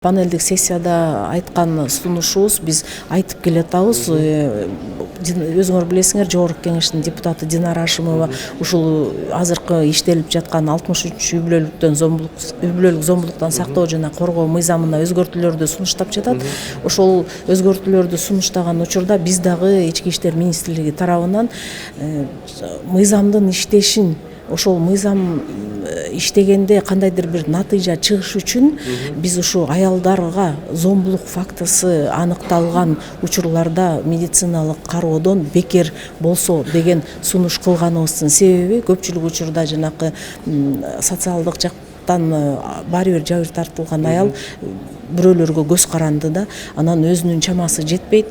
Панелдик сессияда айткан сунушубуз биз айтып келатабыз. Өзүңөр билесиңер, Жогорку Кеңештин депутаты Динара Ашимова ушул азыркы иштелип жаткан 63 үй-бүлөлүк зомбулуктан сактоо жана коргоо мыйзамына өзгөртүүлөрдү сунуштап жатат. Ошол өзгөртүүлөрдү сунуштаган учурда биз дагы Ички иштер министрлиги тарабынан мыйзамдын иштешин, ошол мыйзам иштегенде кандайдыр бир натыйжа чыгыш үчүн биз ушу аялдарга зомбулук фактысы аныкталган учурларда медициналык кароодон бекер болсо деген сунуш кылганыбыздын себеби көпчүлүк учурда жанакы социалдык жактан баары бир жабыр тартылган аял бирөөлөргө көз каранды да, анан өзүнүн чамасы жетпейт.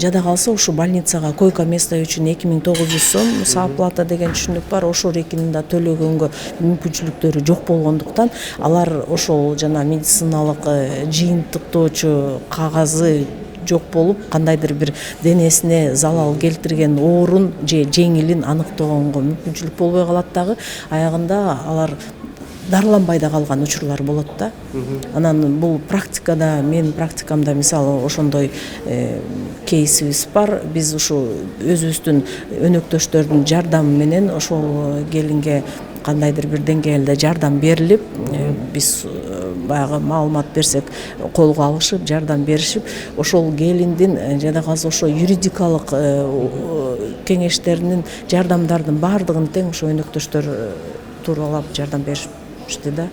Жада калса ушу больницага койка место үчүн 2900 сом сооплата деген түшүнүк бар. Ошол рекинин да төлөгөнгө мүмкүнчүлүктөрү жок болгондуктан алар ошол жана медициналык жыйынтыктоочу кагазы жок болуп, кандайдыр бир денесине залал келтирген оорун же жеңилин аныктоого мүмкүнчүлүк болбой калат дагы. Аягында алар дарыланбай да калган учурлар болот да. Анан бул практикада, менин практикамда мисалы ошондой кейсибиз бар. Биз ушу өзүбүздүн өнөктөштөрдүн жардамы менен ошол келинге кандайдыр бир деңгээлде жардам берилип, биз баягы маалымат берсек колго алышып, жардам беришип, ошол келиндин жада калса ошо юридикалык кеңештеринин жардамдардын баардыгын тең ошо өнөктөштөр тууралап жардам беришти да.